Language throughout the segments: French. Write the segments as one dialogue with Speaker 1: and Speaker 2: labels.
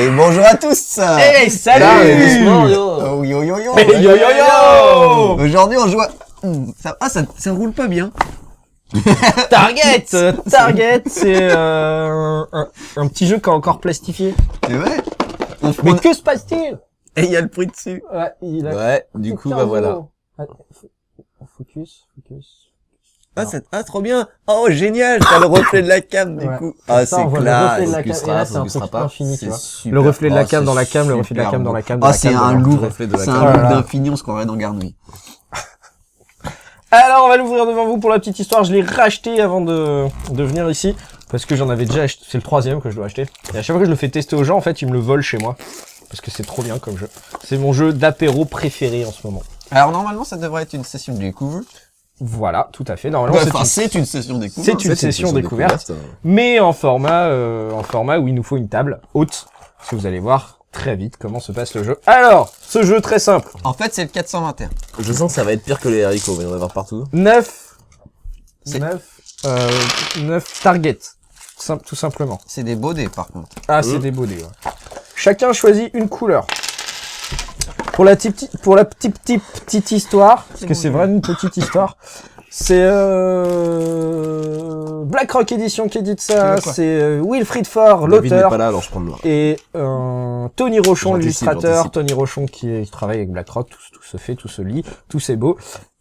Speaker 1: Et bonjour à tous.
Speaker 2: Hey, salut.
Speaker 3: Doucement, yo.
Speaker 1: Oh, yo yo yo.
Speaker 2: Hey, yo yo yo.
Speaker 1: Aujourd'hui on joue à... ça roule pas bien.
Speaker 2: Target, c'est un petit jeu qui est encore plastifié.
Speaker 1: C'est vrai.
Speaker 2: Mais que se passe-t-il?
Speaker 1: Et il y a le prix dessus.
Speaker 2: Ouais, il a...
Speaker 3: Ouais, du coup, bah voilà.
Speaker 2: Focus.
Speaker 1: Trop bien. Oh, génial. T'as le reflet de la cam, du
Speaker 2: Ouais.
Speaker 1: coup. Ah,
Speaker 2: Ça,
Speaker 1: c'est
Speaker 2: on voit le
Speaker 1: classe.
Speaker 2: reflet de la cam. Et là, c'est un
Speaker 3: focusera
Speaker 2: truc
Speaker 3: pas.
Speaker 2: infini, tu vois.
Speaker 1: Super.
Speaker 2: Le reflet de la
Speaker 1: Oh,
Speaker 2: cam dans la
Speaker 1: c'est
Speaker 2: cam, le reflet de la
Speaker 1: super
Speaker 2: cam dans
Speaker 1: beau.
Speaker 2: la cam.
Speaker 1: Ah, c'est un lourd.
Speaker 3: reflet de la
Speaker 1: C'est
Speaker 3: cam.
Speaker 1: un lourd
Speaker 2: Voilà.
Speaker 1: d'infini, on se croirait dans Garnouille.
Speaker 2: Alors, on va l'ouvrir devant vous pour la petite histoire. Je l'ai racheté avant de venir ici. Parce que j'en avais déjà acheté. C'est le 3e que je dois acheter. Et à chaque fois que je le fais tester aux gens, en fait, ils me le volent chez moi. Parce que c'est trop bien comme jeu. C'est mon jeu d'apéro préféré en ce moment.
Speaker 1: Alors, normalement, ça devrait être une session de découverte.
Speaker 2: Voilà, tout à fait. Normalement,
Speaker 1: C'est une session découverte.
Speaker 2: c'est une session découverte. Mais en format où il nous faut une table haute. Parce que vous allez voir très vite comment se passe le jeu. Alors, ce jeu très simple.
Speaker 1: En fait, c'est le 421.
Speaker 3: Je sens que ça va être pire que les haricots, il va y en avoir partout.
Speaker 2: 9
Speaker 1: C'est-
Speaker 2: 9 targets. Tout simplement.
Speaker 1: C'est des beaux dés, par contre.
Speaker 2: Ah, c'est des beaux dés, ouais. Chacun choisit une couleur. Pour la petite histoire, parce que c'est vraiment une petite histoire, c'est BlackRock Edition qui édite ça,
Speaker 1: Tu veux quoi
Speaker 2: c'est Wilfried Faure,
Speaker 3: David n'est
Speaker 2: l'auteur,
Speaker 3: pas là, alors je prends de là.
Speaker 2: et Tony Rochon,
Speaker 3: J'anticipe,
Speaker 2: l'illustrateur,
Speaker 3: j'anticipe.
Speaker 2: Tony Rochon qui travaille avec BlackRock, tout se fait, tout se lit, tout c'est beau.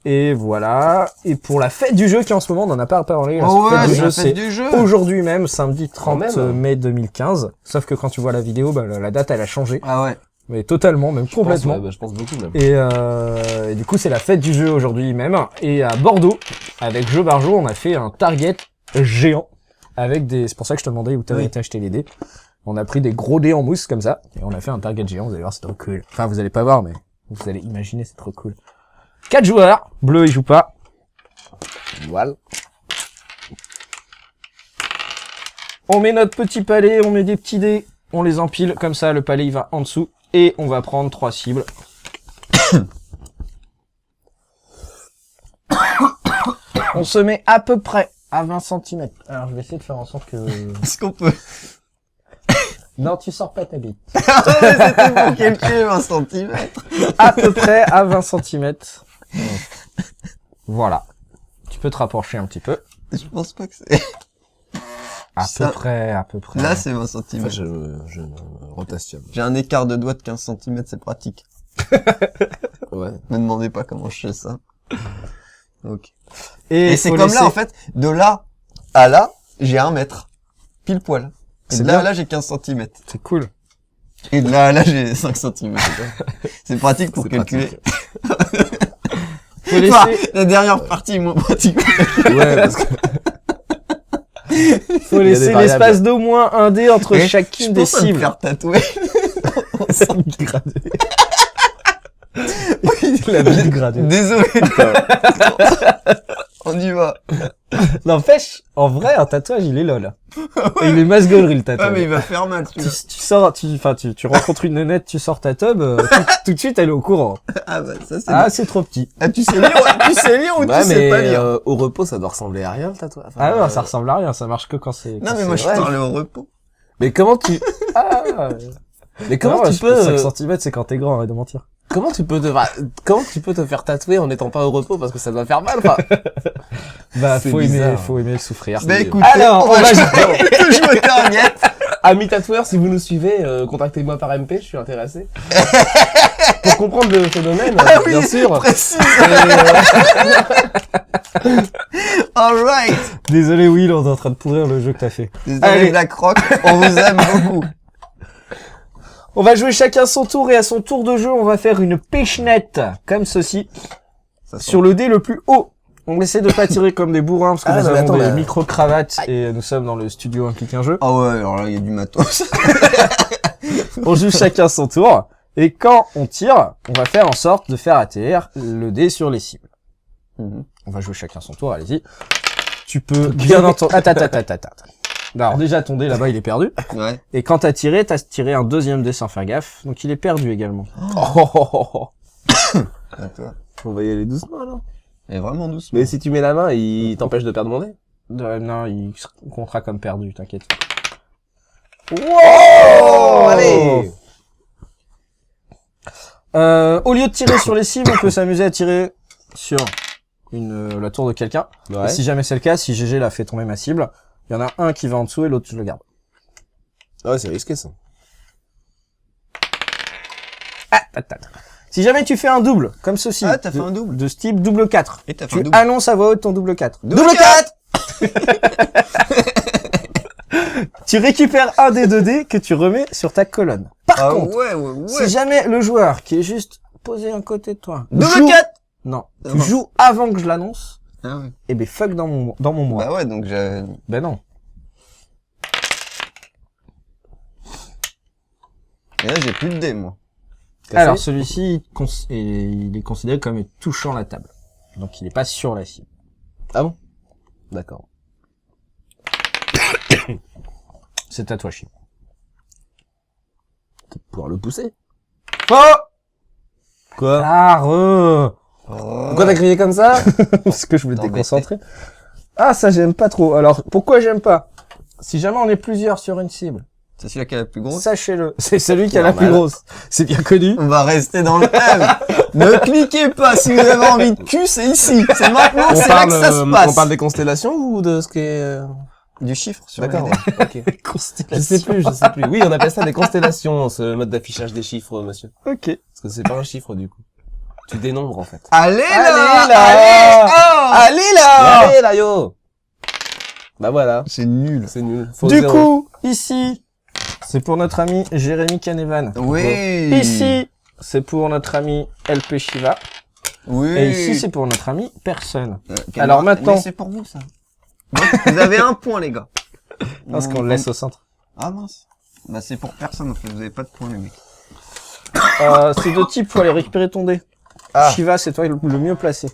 Speaker 2: Et voilà. Et pour la fête du jeu qui en ce moment, on en a pas parlé, la
Speaker 1: Oh
Speaker 2: fête
Speaker 1: ouais,
Speaker 2: du
Speaker 1: c'est
Speaker 2: jeu,
Speaker 1: la
Speaker 2: c'est
Speaker 1: fête du jeu.
Speaker 2: aujourd'hui même, samedi 30
Speaker 3: même.
Speaker 2: mai 2015. Sauf que quand tu vois la vidéo, bah, la date elle a changé.
Speaker 1: Ah ouais.
Speaker 2: Mais totalement, même complètement.
Speaker 3: Je pense beaucoup même.
Speaker 2: Et du coup, c'est la fête du jeu aujourd'hui même. Et à Bordeaux, avec Jeu Barjo, on a fait un target géant. Avec des... C'est pour ça que je te demandais où t'avais été acheter les dés. On a pris des gros dés en mousse comme ça. Et on a fait un target géant. Vous allez voir, c'est trop cool. Enfin, vous allez pas voir, mais vous allez imaginer, c'est trop cool. 4 joueurs. Bleu, il joue pas.
Speaker 3: Voilà.
Speaker 2: On met notre petit palais, on met des petits dés. On les empile comme ça, le palais il va en dessous. Et on va prendre 3 cibles. On se met à peu près à 20 cm. Alors je vais essayer de faire en sorte que...
Speaker 1: Est-ce qu'on peut...
Speaker 2: Non, tu sors pas ta bite.
Speaker 1: C'était pour calculer 20 cm.
Speaker 2: À peu près à 20 cm. Voilà. Tu peux te rapprocher un petit peu.
Speaker 1: Je pense pas que c'est...
Speaker 2: À
Speaker 1: Ça-
Speaker 2: peu près.
Speaker 1: Là, c'est 20 cm.
Speaker 3: Enfin, je me rotationne.
Speaker 1: J'ai un écart de doigt de 15 cm, c'est pratique.
Speaker 3: Ouais.
Speaker 1: Me demandez pas comment je fais ça. Ok.
Speaker 2: Et
Speaker 1: Et c'est
Speaker 2: faut
Speaker 1: comme
Speaker 2: laisser-
Speaker 1: là, en fait, de là à là, j'ai 1 mètre. Pile poil. Et
Speaker 2: C'est
Speaker 1: de là à
Speaker 2: bien.
Speaker 1: là, j'ai 15 cm.
Speaker 2: C'est cool.
Speaker 1: Et de là à là, j'ai 5 cm. C'est pratique pour
Speaker 3: C'est
Speaker 1: calculer.
Speaker 2: Faut laisser...
Speaker 1: Enfin, la dernière partie est moins pratique.
Speaker 3: Ouais, parce que...
Speaker 2: Faut
Speaker 3: des
Speaker 2: laisser
Speaker 3: variables.
Speaker 2: l'espace d'au moins un dé entre
Speaker 1: Et
Speaker 2: chacune
Speaker 1: je
Speaker 2: des
Speaker 1: pense à me
Speaker 2: cibles.
Speaker 1: faire tatouer.
Speaker 2: La bite gradée.
Speaker 1: Désolé. On y va.
Speaker 2: N'empêche, en vrai, un tatouage, il est lol. Et il est masgollerie, le
Speaker 1: Ah,
Speaker 2: tatouage.
Speaker 1: mais il va faire mal, tu
Speaker 2: Tu rencontres une nénette, tu sors ta tub, tout de suite, elle est au courant.
Speaker 1: Ah, bah, ça, c'est...
Speaker 2: Ah, c'est trop petit.
Speaker 1: Ah, tu sais lire ou
Speaker 3: Ouais,
Speaker 1: tu sais
Speaker 3: mais
Speaker 1: pas lire?
Speaker 3: au repos, ça doit ressembler à rien, le tatouage. Enfin,
Speaker 2: Ah non, ça ressemble à rien, ça marche que quand c'est...
Speaker 1: Non, mais moi, je
Speaker 3: vrai.
Speaker 1: parlais au repos.
Speaker 3: Mais comment tu...
Speaker 2: Ah,
Speaker 3: Mais comment tu
Speaker 2: 5
Speaker 3: peux...
Speaker 2: cm, c'est quand t'es grand, arrête de mentir.
Speaker 3: Comment tu peux te faire tatouer en n'étant pas au repos parce que ça doit faire mal, enfin.
Speaker 2: Bah,
Speaker 3: C'est
Speaker 2: faut
Speaker 3: bizarre.
Speaker 2: aimer le souffrir.
Speaker 1: Bah, écoutez,
Speaker 2: Alors,
Speaker 1: on va jouer au target.
Speaker 3: Amis tatoueurs, si vous nous suivez, contactez-moi par MP, je suis intéressé. Pour comprendre le phénomène,
Speaker 1: Oui,
Speaker 3: bien sûr.
Speaker 1: précis.
Speaker 3: Et,
Speaker 1: Alright.
Speaker 2: Désolé, Will, on est en train de pourrir le jeu que t'as fait.
Speaker 1: Désolé,
Speaker 2: Allez.
Speaker 1: BlackRock. On vous aime beaucoup.
Speaker 2: On va jouer chacun son tour et à son tour de jeu, on va faire une pêche-nette, comme ceci,
Speaker 1: Ça sent-
Speaker 2: sur le dé le plus haut. On essaie de pas tirer comme des bourrins parce que
Speaker 3: Ah,
Speaker 2: nous
Speaker 3: non, mais
Speaker 2: avons
Speaker 3: attends,
Speaker 2: des
Speaker 3: là.
Speaker 2: micro-cravates et nous sommes dans le studio Implique un jeu.
Speaker 1: Ah ouais, alors là, il y a du matos.
Speaker 2: On joue chacun son tour et quand on tire, on va faire en sorte de faire atterrir le dé sur les cibles.
Speaker 1: Mhm.
Speaker 2: On va jouer chacun son tour, allez-y. Tu peux bien entendre... Attends. Alors déjà, ton dé là-bas, il est perdu.
Speaker 1: Ouais.
Speaker 2: Et quand t'as tiré un deuxième dé sans faire gaffe. Donc il est perdu également.
Speaker 1: À toi.
Speaker 3: on va y aller doucement, alors.
Speaker 1: Et vraiment doucement.
Speaker 3: Mais si tu mets la main, il t'empêche de perdre mon nez.
Speaker 2: Non, il comptera comme perdu, t'inquiète.
Speaker 1: Oh
Speaker 3: Oh, allez.
Speaker 2: Au lieu de tirer sur les cibles, on peut s'amuser à tirer sur la tour de quelqu'un.
Speaker 3: Ouais.
Speaker 2: Et si jamais c'est le cas, si GG l'a fait tomber ma cible, il y en a un qui va en dessous et l'autre je le garde.
Speaker 3: Ah ouais, c'est risqué ça.
Speaker 2: Ah, si jamais tu fais un double, comme ceci.
Speaker 1: Ah, t'as fait un double.
Speaker 2: De ce type double 4.
Speaker 1: Et t'as fait un
Speaker 2: Tu
Speaker 1: double.
Speaker 2: annonces à voix haute ton double 4.
Speaker 1: Double 4!
Speaker 2: Tu récupères un des 2 dés que tu remets sur ta colonne. Par
Speaker 1: Ah
Speaker 2: contre,
Speaker 1: ouais.
Speaker 2: si jamais le joueur qui est juste posé à côté de toi
Speaker 1: Double
Speaker 2: joue-
Speaker 1: 4!
Speaker 2: Non,
Speaker 1: Ah
Speaker 2: tu
Speaker 1: non.
Speaker 2: joues avant que je l'annonce,
Speaker 1: Ah ouais.
Speaker 2: et ben fuck dans mon mois.
Speaker 1: Bah ouais, donc j'ai...
Speaker 2: Ben non.
Speaker 1: Et là, j'ai plus de dés, moi.
Speaker 2: Alors celui-ci, il est considéré comme touchant la table. Donc il est pas sur la cible.
Speaker 3: Ah bon? D'accord.
Speaker 2: C'est à toi, Chim.
Speaker 3: Peut-être pouvoir le pousser.
Speaker 2: Oh!
Speaker 3: Quoi?
Speaker 2: Ah,
Speaker 3: Pourquoi t'as crié comme ça?
Speaker 2: Parce que je voulais te
Speaker 1: T'embêter.
Speaker 2: déconcentrer. Ah, ça j'aime pas trop. Alors, pourquoi j'aime pas? Si jamais on est plusieurs sur une cible,
Speaker 1: C'est celui-là qui a la plus grosse.
Speaker 2: sachez-le, c'est celui qui a la
Speaker 3: Normal.
Speaker 2: plus grosse. C'est bien connu.
Speaker 1: On va rester dans le thème. Ne cliquez pas si vous avez envie de cul, c'est ici. C'est maintenant, c'est là que ça se passe.
Speaker 3: on parle des constellations ou de ce qui est...
Speaker 1: Du chiffre sur
Speaker 3: D'accord,
Speaker 1: les dés.
Speaker 3: ok. Je sais plus. Oui, on appelle ça des constellations, ce mode d'affichage des chiffres, monsieur.
Speaker 2: Ok.
Speaker 3: Parce que c'est pas un chiffre, du coup. Tu dénombres, en fait.
Speaker 1: Allez là!
Speaker 2: Allez là!
Speaker 1: Allez! Oh!
Speaker 2: Allez là!
Speaker 3: Allez, là, yo! Bah voilà.
Speaker 1: C'est nul.
Speaker 3: C'est nul. Faut
Speaker 2: Du
Speaker 3: zéro.
Speaker 2: coup, ici, c'est pour notre ami Jérémy Canevan.
Speaker 1: Oui.
Speaker 2: Ici, c'est pour notre ami LP Shiva.
Speaker 1: Oui.
Speaker 2: Et ici, c'est pour notre ami personne.
Speaker 1: Quel
Speaker 2: Alors
Speaker 1: mar-
Speaker 2: maintenant-
Speaker 1: Mais c'est pour vous, ça. Donc, vous avez un point, les gars.
Speaker 2: Parce qu'on le laisse au centre.
Speaker 1: Ah mince. Bah c'est pour personne, en fait. Vous avez pas de point, les mecs.
Speaker 2: Ces deux types, faut aller récupérer ton dé.
Speaker 1: Ah.
Speaker 2: Shiva, c'est toi le mieux placé.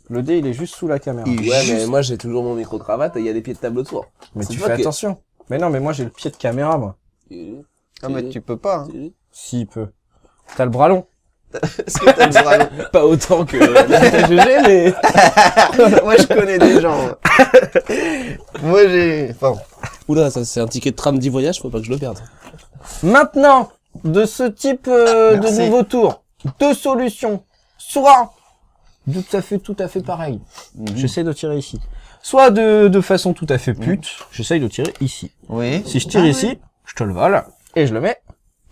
Speaker 2: Le dé, il est juste sous la caméra.
Speaker 1: Il-
Speaker 3: Ouais, mais
Speaker 1: Juste-
Speaker 3: moi, j'ai toujours mon micro-cravate et il y a des pieds de table autour.
Speaker 2: Mais
Speaker 3: c'est
Speaker 2: tu
Speaker 3: toi
Speaker 2: fais
Speaker 3: qui-
Speaker 2: attention. Mais non, mais moi, j'ai le pied de caméra, moi.
Speaker 1: Ah mais tu peux pas. Hein.
Speaker 2: Si, il peut. T'as le bras long.
Speaker 1: Est-ce que t'as le bras long?
Speaker 3: Pas autant que GG, mais...
Speaker 1: Moi je connais des gens. Moi j'ai... Enfin,
Speaker 3: Oula, ça, c'est un ticket de tram 10 voyages, faut pas que je le perde.
Speaker 2: Maintenant, de ce type de
Speaker 1: Merci.
Speaker 2: nouveau tour, deux solutions. Soit, ça fait tout à fait pareil. J'essaie de tirer ici. Soit de façon tout à fait pute, j'essaye de tirer ici.
Speaker 1: oui.
Speaker 2: Si je tire
Speaker 1: Ah,
Speaker 2: ici,
Speaker 1: oui.
Speaker 2: je te le vole et je le mets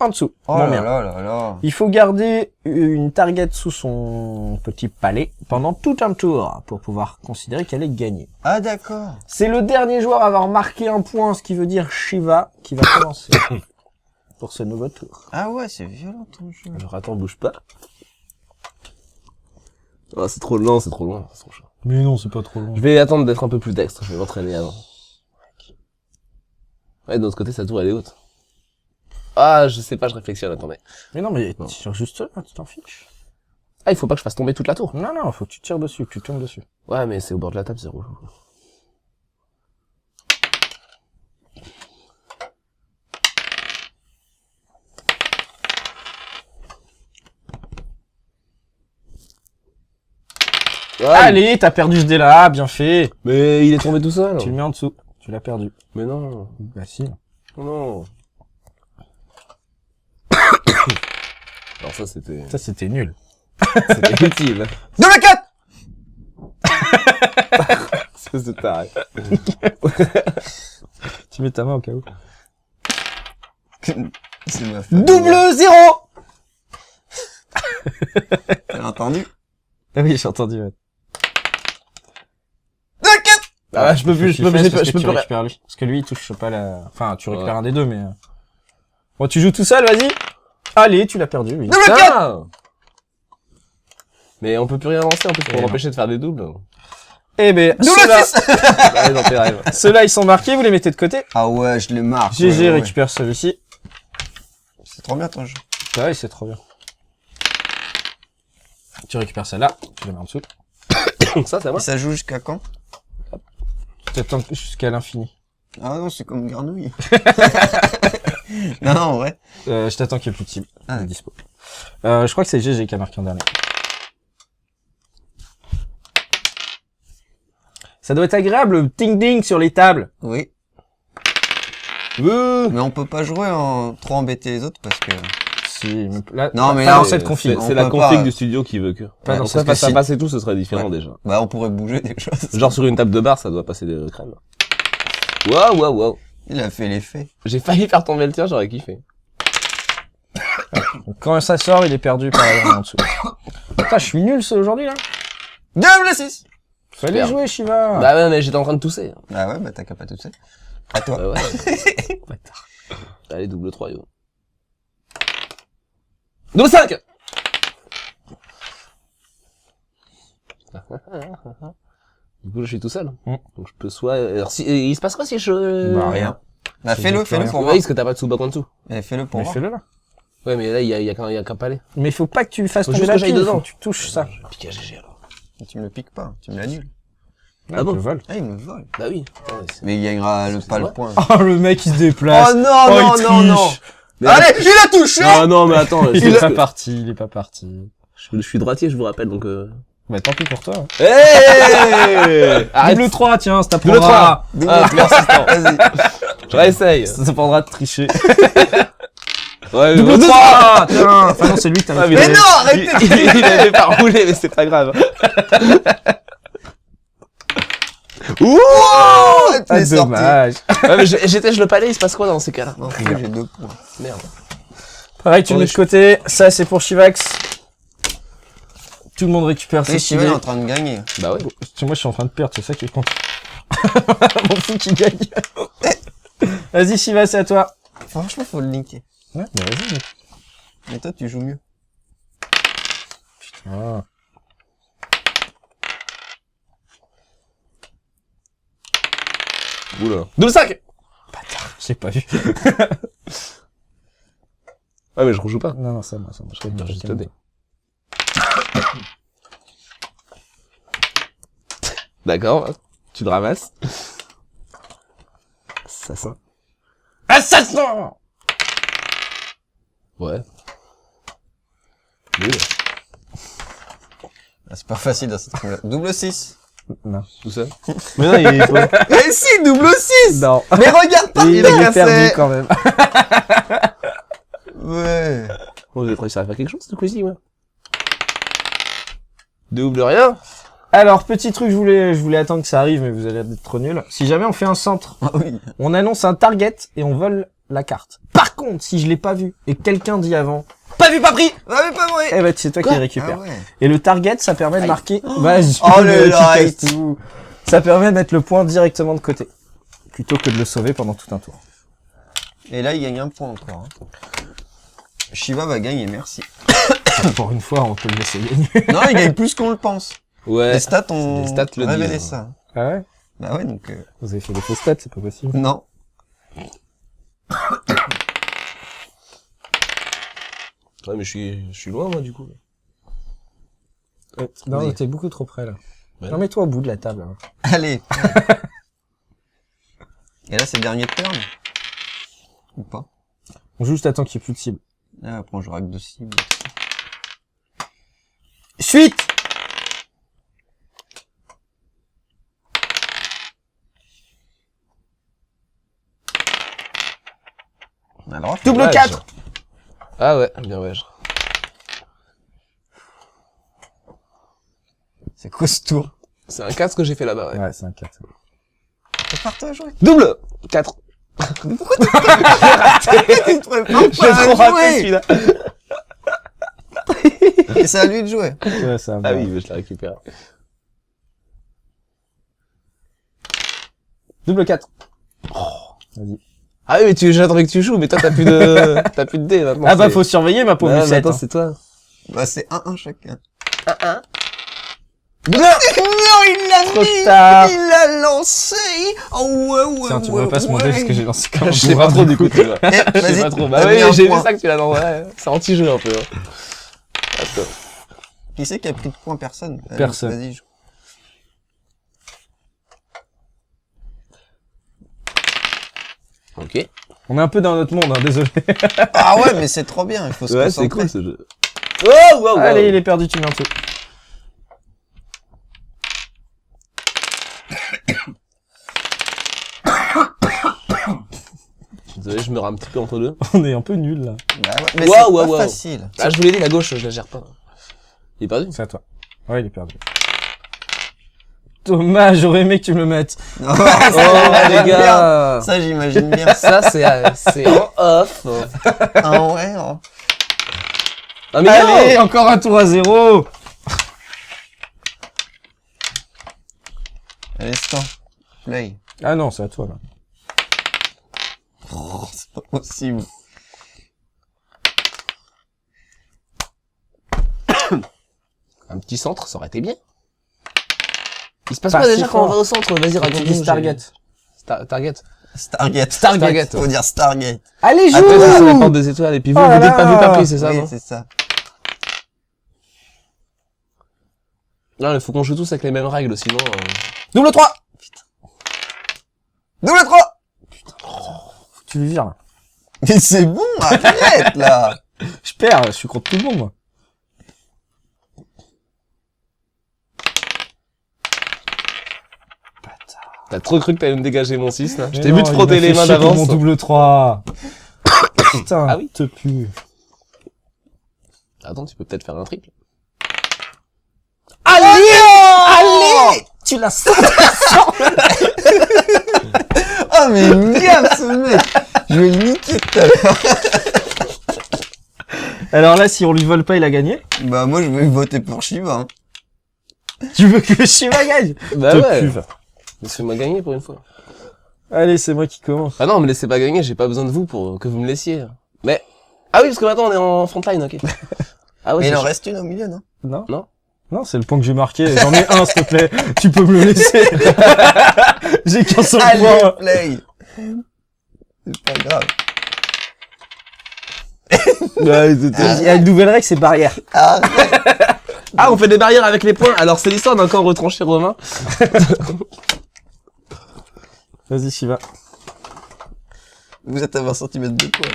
Speaker 2: en dessous.
Speaker 1: Oh
Speaker 2: Mon
Speaker 1: là
Speaker 2: mien.
Speaker 1: là là là.
Speaker 2: Il faut garder une target sous son petit palais pendant tout un tour pour pouvoir considérer qu'elle est gagnée.
Speaker 1: Ah d'accord.
Speaker 2: C'est le dernier joueur à avoir marqué un point, ce qui veut dire Shiva, qui va commencer pour ce nouveau tour.
Speaker 1: Ah ouais, c'est violent ton jeu.
Speaker 3: Alors attends, bouge pas. Oh, c'est trop lent, c'est trop loin.
Speaker 2: Mais non, c'est pas trop long.
Speaker 3: Je vais attendre d'être un peu plus dextre, je vais m'entraîner avant. Ouais, de l'autre côté, sa tour, elle est haute. Ah, je sais pas, je réflexionne, attendez.
Speaker 2: Mais non, mais
Speaker 3: Non.
Speaker 2: tire juste là, tu t'en fiches.
Speaker 3: Ah, il faut pas que je fasse tomber toute la tour.
Speaker 2: Non, non, faut que tu tires dessus, que tu tombes dessus.
Speaker 3: Ouais, mais c'est au bord de la table, c'est rouge.
Speaker 2: Allez, t'as perdu ce dé-là, bien fait.
Speaker 3: Mais il est tombé tout seul.
Speaker 2: Tu le mets en dessous, tu l'as perdu.
Speaker 3: Mais non,
Speaker 2: Bah si.
Speaker 3: non. Alors ça, c'était
Speaker 2: Ça, c'était nul.
Speaker 3: utile.
Speaker 1: De la 4.
Speaker 3: C'est pareil.
Speaker 2: Tu mets ta main au cas où.
Speaker 1: C'est ma famille.
Speaker 2: Double 0.
Speaker 1: T'as entendu?
Speaker 2: Ah oui, j'ai entendu. Ouais.
Speaker 1: De la 4.
Speaker 3: Ah, je peux plus, je peux plus, je peux
Speaker 2: tu
Speaker 3: plus.
Speaker 2: récupères lui. Parce que lui, il touche pas la... Enfin, tu récupères un des deux, mais... Bon, tu joues tout seul, vas-y. Allez, tu l'as perdu, oui.
Speaker 1: Double 4.
Speaker 3: Putain. Mais on peut plus rien lancer en plus
Speaker 2: Eh
Speaker 3: pour
Speaker 2: non.
Speaker 3: m'empêcher de faire des doubles.
Speaker 2: Eh ben,
Speaker 1: Double
Speaker 2: ceux-là,
Speaker 1: 6.
Speaker 3: Allez dans tes rêves.
Speaker 2: ceux-là, ils sont marqués, vous les mettez de côté.
Speaker 1: Ah ouais, je les marque.
Speaker 2: GG
Speaker 1: ouais, ouais.
Speaker 2: récupère celui-ci.
Speaker 1: C'est trop bien ton jeu.
Speaker 2: Ouais, c'est trop bien. Tu récupères celle-là, tu la mets en dessous.
Speaker 3: Ça, c'est à moi.
Speaker 1: Et ça joue jusqu'à quand?
Speaker 2: Tu attends jusqu'à l'infini.
Speaker 1: Ah non, c'est comme Garnouille. non, en vrai.
Speaker 2: Je t'attends qu'il n'y ait plus de cible.
Speaker 1: Ah,
Speaker 2: de dispo. Je crois que c'est GG qui a marqué en dernier. Ça doit être agréable, le ding-ding sur les tables.
Speaker 1: Oui. Mais on peut pas jouer en trop embêter les autres parce que...
Speaker 2: Si, mais là,
Speaker 1: Non, mais
Speaker 2: pas
Speaker 1: là,
Speaker 2: dans cette config.
Speaker 1: on
Speaker 3: C'est la
Speaker 1: peut
Speaker 3: config
Speaker 1: pas.
Speaker 3: du studio qui veut que.
Speaker 2: Pas dans
Speaker 3: On
Speaker 2: cette
Speaker 3: serait face à
Speaker 1: config.
Speaker 3: face et tout, ce serait différent
Speaker 1: Ouais.
Speaker 3: déjà.
Speaker 1: Bah, on pourrait bouger des choses.
Speaker 3: Genre sur une table de bar, ça doit passer des crèmes. Waouh.
Speaker 1: Il a fait l'effet.
Speaker 3: J'ai failli faire tomber le tien, j'aurais kiffé.
Speaker 2: Donc, quand ça sort, il est perdu par la grande en dessous. Putain, je suis nul ce aujourd'hui, là.
Speaker 1: Double 6!
Speaker 2: Fallait
Speaker 3: Super.
Speaker 2: jouer, Shiva.
Speaker 3: Bah ouais, mais j'étais en train de tousser.
Speaker 1: Ah ouais, bah t'as qu'à pas tout ça. À toi.
Speaker 3: Bah ouais. Bâtard. Allez, double 3, yo. Double 5! Du coup, là, je suis tout seul. Donc, je peux soit... Alors, si... il se passe quoi si je...
Speaker 2: Bah, rien.
Speaker 1: Bah,
Speaker 2: C'est
Speaker 1: fais-le
Speaker 2: rien.
Speaker 1: pour voir.
Speaker 3: Ouais, parce que t'as pas de sous-bac en dessous.
Speaker 1: Eh, fais-le pour
Speaker 2: Mais
Speaker 1: voir.
Speaker 2: fais-le, là.
Speaker 3: Ouais, mais là, il y a qu'un palais.
Speaker 2: Mais faut pas que tu fasses
Speaker 3: Faut
Speaker 2: tomber
Speaker 3: juste
Speaker 2: la
Speaker 3: que j'aille
Speaker 2: pile,
Speaker 3: dedans.
Speaker 2: faut que tu touches ça.
Speaker 3: Je vais piquer à GG, alors.
Speaker 1: Tu me le piques pas, tu me l'annules.
Speaker 3: Ah bon
Speaker 2: Tu voles.
Speaker 1: Ah, il me vole.
Speaker 3: Bah oui. Ouais, c'est-
Speaker 1: Mais il gagnera pas le
Speaker 3: vrai.
Speaker 1: point.
Speaker 2: Oh, le mec, il se déplace.
Speaker 1: Oh non,
Speaker 2: Oh,
Speaker 1: non,
Speaker 2: il
Speaker 1: non, non.
Speaker 2: triche.
Speaker 3: Mais-
Speaker 1: Allez, il a touché!
Speaker 3: Ah non, mais attends,
Speaker 2: Il est pas parti, il est pas parti.
Speaker 3: je suis droitier, je vous rappelle, donc
Speaker 2: Bah, tant pis pour toi. hein.
Speaker 3: Hey Arrête,
Speaker 2: Double 3, tiens, ça
Speaker 3: Double
Speaker 2: t'apprendra.
Speaker 1: Double
Speaker 3: Ah,
Speaker 1: assistant, vas-y.
Speaker 3: je réessaye.
Speaker 2: Ça t'apprendra de tricher.
Speaker 3: Ouais,
Speaker 2: Double 3, tiens. Enfin, non, c'est lui que t'avais
Speaker 3: Ah,
Speaker 2: fait.
Speaker 3: mais
Speaker 1: Mais non, arrêtez!
Speaker 3: il avait pas roulé, mais c'est pas grave. Ouh
Speaker 1: Oh, tu
Speaker 2: Ah,
Speaker 1: es sorti.
Speaker 2: dommage.
Speaker 3: Ouais, mais j'étais le palais, il se passe quoi dans ces cas-là?
Speaker 1: Non, j'ai 2 points.
Speaker 3: Merde.
Speaker 2: Pareil, tu le mets de côté. Ça, c'est pour Shivax. Tout le monde récupère
Speaker 1: Et
Speaker 2: ses
Speaker 1: Steven est
Speaker 2: stylés.
Speaker 1: en train de gagner.
Speaker 3: Bah ouais.
Speaker 2: Moi, je suis en train de perdre, c'est ça qui est con. Mon fou qui gagne. Vas-y, Shiva, c'est à toi.
Speaker 1: Franchement, faut le linker.
Speaker 2: Ouais, mais vas-y.
Speaker 1: Mais toi, tu joues mieux.
Speaker 2: Ah.
Speaker 3: Oula. Double 5!
Speaker 2: J'ai pas vu.
Speaker 3: Ouais, mais je rejoue pas.
Speaker 2: Non, ça, moi. Je crois que
Speaker 3: Non,
Speaker 2: t'as
Speaker 3: juste
Speaker 2: quelqu'un.
Speaker 3: dé. D'accord, tu le ramasses. Assassin.
Speaker 2: Assassin!
Speaker 3: Ouais. Nul.
Speaker 1: Ah, c'est pas facile dans cette truc-là. Double 6.
Speaker 2: Non.
Speaker 3: Tout seul. Mais non, il est pas...
Speaker 1: Mais si, double 6!
Speaker 2: Non.
Speaker 1: Mais regarde pas,
Speaker 2: Il
Speaker 1: il a
Speaker 2: est perdu
Speaker 1: cassé!
Speaker 2: quand même.
Speaker 1: Ouais.
Speaker 3: On devait réussir à faire quelque chose, ce coup-ci, ouais. Double rien.
Speaker 2: Alors, petit truc, je voulais attendre que ça arrive, mais vous allez être trop nuls. Si jamais on fait un centre,
Speaker 1: Ah oui.
Speaker 2: on annonce un target et on vole la carte. Par contre, si je l'ai pas vu et quelqu'un dit avant, pas vu, pas pris,
Speaker 1: Ah mais pas vrai!
Speaker 2: eh ben c'est toi qui
Speaker 3: Quoi
Speaker 2: récupère.
Speaker 1: Ah ouais.
Speaker 2: Et le target, ça permet de marquer. Vas-y.
Speaker 1: Oh, le
Speaker 2: tu casses
Speaker 1: light.
Speaker 2: tout. Ça permet de mettre le point directement de côté, plutôt que de le sauver pendant tout un tour.
Speaker 1: Et là, il gagne un point encore. Hein. Shiva va gagner, merci.
Speaker 2: Pour une fois, on peut le laisser gagner.
Speaker 1: Non, il gagne plus qu'on le pense.
Speaker 3: Ouais.
Speaker 1: Les stats ont
Speaker 3: Les stats le
Speaker 1: révélé
Speaker 3: disent.
Speaker 1: ça.
Speaker 2: Ah ouais.
Speaker 1: Bah ouais, donc...
Speaker 2: Vous avez fait des fausses stats, c'est pas possible.
Speaker 1: Non.
Speaker 3: Ouais, mais je suis loin, moi, du coup.
Speaker 2: Non,
Speaker 1: Oui.
Speaker 2: t'es beaucoup trop près là.
Speaker 3: Ouais.
Speaker 2: Non, mets-toi au bout de la table. hein.
Speaker 1: Allez. Et là, c'est dernier turn. Ou pas.
Speaker 2: On joue juste à temps qu'il n'y ait plus de cible.
Speaker 1: Là, après, on jouera avec 2 cibles.
Speaker 2: Suite.
Speaker 1: On a le droit.
Speaker 2: Double
Speaker 3: Dommage.
Speaker 2: 4.
Speaker 3: Ah ouais, bien ouais.
Speaker 1: C'est quoi ce tour?
Speaker 3: C'est un 4 ce que j'ai fait là-bas, ouais.
Speaker 2: Ouais, c'est un 4.
Speaker 1: Prépare-toi à jouer.
Speaker 3: Double 4.
Speaker 1: Pourquoi tu te prépares
Speaker 3: J'ai
Speaker 1: pas
Speaker 3: trop
Speaker 1: à
Speaker 3: raté
Speaker 1: jouer?
Speaker 3: celui-là.
Speaker 1: Et c'est à lui de jouer.
Speaker 2: Ouais, ça va.
Speaker 3: Ah oui, mais je l'ai récupéré.
Speaker 2: Double 4. Vas-y.
Speaker 3: Ah oui, mais j'attendais que tu joues, mais toi t'as plus de dés maintenant.
Speaker 2: Ah bah
Speaker 3: c'est-
Speaker 2: faut surveiller ma pauvre
Speaker 3: Ah, mais
Speaker 2: Lucette.
Speaker 3: attends,
Speaker 2: hein.
Speaker 3: c'est toi.
Speaker 1: Bah, c'est 1-1 chacun.
Speaker 2: Non,
Speaker 1: Non, il l'a
Speaker 2: trop
Speaker 1: mis!
Speaker 2: tard.
Speaker 1: Il l'a lancé! Oh ouais.
Speaker 2: Tiens, tu peux pas se monter parce que j'ai lancé comme un
Speaker 3: Je sais
Speaker 2: bourrin,
Speaker 3: pas trop du coup, tu vois.
Speaker 1: Eh,
Speaker 3: Je sais
Speaker 1: vas-y.
Speaker 3: pas trop.
Speaker 1: t'as
Speaker 3: Bah
Speaker 1: mis un
Speaker 3: oui, j'ai vu
Speaker 1: point.
Speaker 3: ça que tu l'as dans, ouais. C'est anti-jeu un peu. Hein. Attends.
Speaker 1: Qui c'est qui a pris de points? Personne. Allez,
Speaker 2: Personne.
Speaker 1: Vas-y, joue.
Speaker 3: Ok.
Speaker 2: On est un peu dans notre monde, hein, désolé.
Speaker 1: Ah ouais, mais c'est trop bien, il faut se
Speaker 3: Ouais, c'est
Speaker 1: concentrer.
Speaker 3: cool ce jeu. Oh, wow, wow.
Speaker 2: Allez, il est perdu, tu mets en dessous.
Speaker 3: Désolé, je me rends un petit peu entre deux.
Speaker 2: On est un peu nuls, là.
Speaker 1: Bah ouais, mais
Speaker 3: Waouh,
Speaker 1: c'est
Speaker 3: waouh,
Speaker 1: pas
Speaker 3: waouh.
Speaker 1: facile.
Speaker 3: Ah, je vous l'ai dit, la gauche, je la gère pas. Il est perdu.
Speaker 2: C'est à toi. Ouais, il est perdu. Dommage, j'aurais aimé que tu me le mettes.
Speaker 1: Oh,
Speaker 3: Oh,
Speaker 1: ça,
Speaker 3: les gars.
Speaker 1: Ça, j'imagine bien.
Speaker 3: Ça, c'est en off.
Speaker 1: Ah ouais. Oh.
Speaker 3: Ah, mais
Speaker 2: Allez, encore un tour à 0.
Speaker 1: L'instant. Play.
Speaker 2: Ah non, c'est à toi, là.
Speaker 1: Oh, c'est pas possible.
Speaker 3: un petit centre, ça aurait été bien. Il se passe
Speaker 2: Pas
Speaker 3: quoi
Speaker 2: si
Speaker 3: déjà
Speaker 2: fort.
Speaker 3: quand on va au centre? Vas-y,
Speaker 2: Tu
Speaker 3: raconte-nous.
Speaker 2: dis Stargate.
Speaker 3: Target.
Speaker 1: Stargate.
Speaker 3: Stargate.
Speaker 1: Faut dire Stargate.
Speaker 2: Allez, joue!
Speaker 3: Après, ça, c'est la porte des étoiles. Et puis vous,
Speaker 2: Oh là
Speaker 3: vous dites pas
Speaker 2: là.
Speaker 3: vu, pas pris, c'est ça,
Speaker 1: Oui,
Speaker 3: non?
Speaker 1: c'est ça.
Speaker 3: Non, il faut qu'on joue tous avec les mêmes règles, sinon...
Speaker 2: Double 3!
Speaker 1: Double 3!
Speaker 2: Tu le vires, là.
Speaker 1: Mais c'est bon, arrête, là.
Speaker 2: Je perds, je suis contre tout le monde, moi.
Speaker 3: T'as trop cru que t'allais me dégager mon 6, là. Je
Speaker 2: Mais
Speaker 3: t'ai vu
Speaker 2: non,
Speaker 3: te
Speaker 2: il
Speaker 3: frotter
Speaker 2: m'a fait
Speaker 3: les mains
Speaker 2: chier pour
Speaker 3: d'avance.
Speaker 2: mon double 3. Putain,
Speaker 3: Ah oui.
Speaker 2: te pue.
Speaker 3: Attends, tu peux peut-être faire un triple.
Speaker 2: Allez! Allez! Tu l'as sorti.
Speaker 1: Oh, mais merde, ce mec. Je vais le niquer tout à l'heure.
Speaker 2: Alors là, si on lui vole pas, il a gagné.
Speaker 1: Bah, moi, je vais voter pour Shiva, hein.
Speaker 2: Tu veux que Shiva gagne?
Speaker 3: Bah
Speaker 2: Te
Speaker 3: ouais.
Speaker 2: pue.
Speaker 3: Laissez-moi gagner pour une fois.
Speaker 2: Allez, c'est moi qui commence.
Speaker 3: Ah non, me laissez pas gagner, j'ai pas besoin de vous pour que vous me laissiez. Mais... Ah oui, parce que maintenant on est en frontline, ok. Ah ouais,
Speaker 1: Mais il
Speaker 3: c'est
Speaker 1: en
Speaker 3: chaud.
Speaker 1: reste une au milieu, non?
Speaker 2: Non?
Speaker 3: Non.
Speaker 2: Non, c'est le point que j'ai marqué. J'en ai un, s'il te plaît. Tu peux me le laisser. J'ai qu'un seul
Speaker 1: Allez,
Speaker 2: point.
Speaker 1: play. C'est pas grave.
Speaker 2: Il y a une nouvelle règle, c'est barrière.
Speaker 1: Arrête.
Speaker 3: Ah, on fait des barrières avec les points. Alors c'est l'histoire d'un camp retranché romain.
Speaker 2: Vas-y, Shiva.
Speaker 1: Vous êtes à 20 cm de quoi?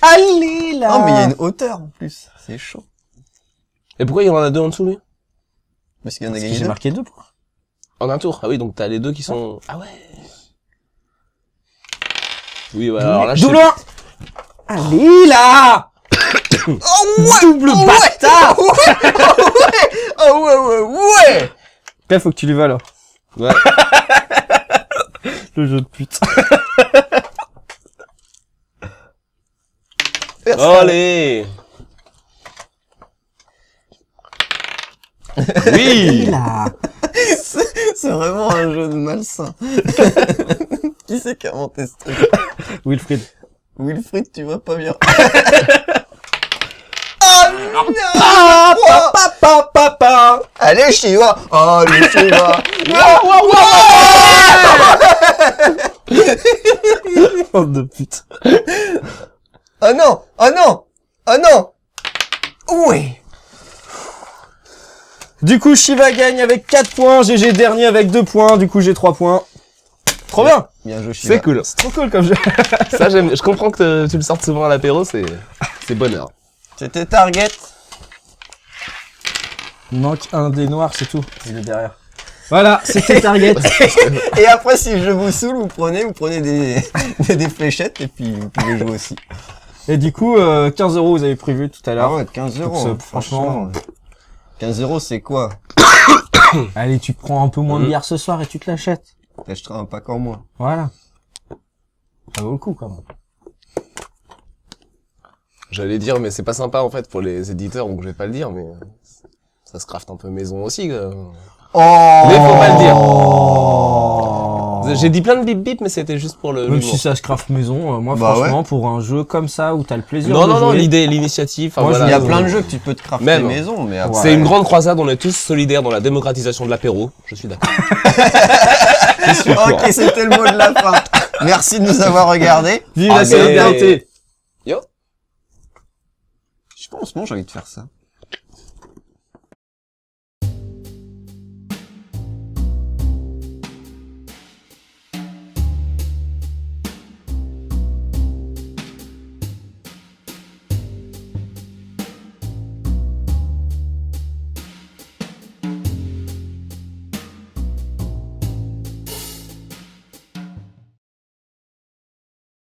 Speaker 2: Allez, là!
Speaker 1: Oh, mais il y a une hauteur, en plus. C'est chaud.
Speaker 3: Et pourquoi il y en a deux en dessous, lui?
Speaker 1: Parce qu'il y en a
Speaker 2: Parce que
Speaker 1: gagné
Speaker 2: j'ai
Speaker 1: deux.
Speaker 2: marqué 2 points.
Speaker 3: En un tour. Ah oui, donc t'as les deux qui sont... Ah ouais. Oui, bah alors là, je sais
Speaker 2: Double 1! Allez, là!
Speaker 1: Oh, ouais!
Speaker 2: Double
Speaker 1: Oh,
Speaker 2: bâtard!
Speaker 1: Ouais! Oh, ouais, ouais, ouais!
Speaker 2: Là, faut que tu lui vas, là.
Speaker 3: Ouais.
Speaker 2: Le jeu de pute.
Speaker 3: Allez. Oui.
Speaker 2: Là!
Speaker 1: C'est vraiment un jeu de malsain. Qui c'est qui a inventé ce truc?
Speaker 2: Wilfried.
Speaker 1: Wilfried, tu vas pas bien. Oh non!
Speaker 2: Papa!
Speaker 1: Allez, Shiva! Allez, Shiva!
Speaker 2: Bande de pute.
Speaker 1: Oh non! Oh non! Oh non! Ouais!
Speaker 2: Du coup, Shiva gagne avec 4 points, GG dernier avec 2 points, du coup j'ai 3 points. Trop bien!
Speaker 1: Bien joué, Shiva.
Speaker 3: C'est cool.
Speaker 2: C'est trop cool comme jeu.
Speaker 3: Ça, j'aime. Je comprends que tu le sortes souvent à l'apéro, c'est bonheur.
Speaker 1: C'était Target.
Speaker 2: Il manque un des noirs, c'est tout. Il est derrière. Voilà, c'était Target.
Speaker 1: Et après, si je vous saoule, vous prenez des fléchettes et puis vous pouvez jouer aussi.
Speaker 2: Et du coup, 15 € vous avez prévu tout à l'heure.
Speaker 1: Ah ouais, 15
Speaker 2: Donc,
Speaker 1: euros.
Speaker 2: franchement,
Speaker 1: 15 euros, c'est quoi?
Speaker 2: Allez, tu prends un peu moins de bière ce soir et tu te l'achètes.
Speaker 1: T'achèteras un pack en moins.
Speaker 2: Voilà. Ça vaut le coup quand même.
Speaker 3: J'allais dire, mais c'est pas sympa en fait pour les éditeurs, donc je vais pas le dire, mais ça se craft un peu maison aussi.
Speaker 1: Oh!
Speaker 3: Mais faut pas le dire. J'ai dit plein de bip bip, mais c'était juste pour le.
Speaker 2: Même
Speaker 3: l'humour.
Speaker 2: si ça se craft maison, moi
Speaker 1: Bah
Speaker 2: franchement, pour un jeu comme ça où t'as le plaisir
Speaker 3: Non,
Speaker 2: de
Speaker 3: non, non,
Speaker 2: jouer,
Speaker 3: l'idée, l'initiative. enfin,
Speaker 2: Moi,
Speaker 3: voilà,
Speaker 1: Il y a plein de jeux que tu peux te crafter
Speaker 3: Même.
Speaker 1: maison, mais après...
Speaker 3: C'est une grande croisade, on est tous solidaires dans la démocratisation de l'apéro. Je suis d'accord.
Speaker 1: Ok, c'était le mot de la fin. Merci de nous avoir regardés.
Speaker 2: Vive
Speaker 3: Ah,
Speaker 2: la
Speaker 3: mais-
Speaker 2: solidarité!
Speaker 3: Yo.
Speaker 1: Je sais pas, en ce moment, j'ai envie de faire ça.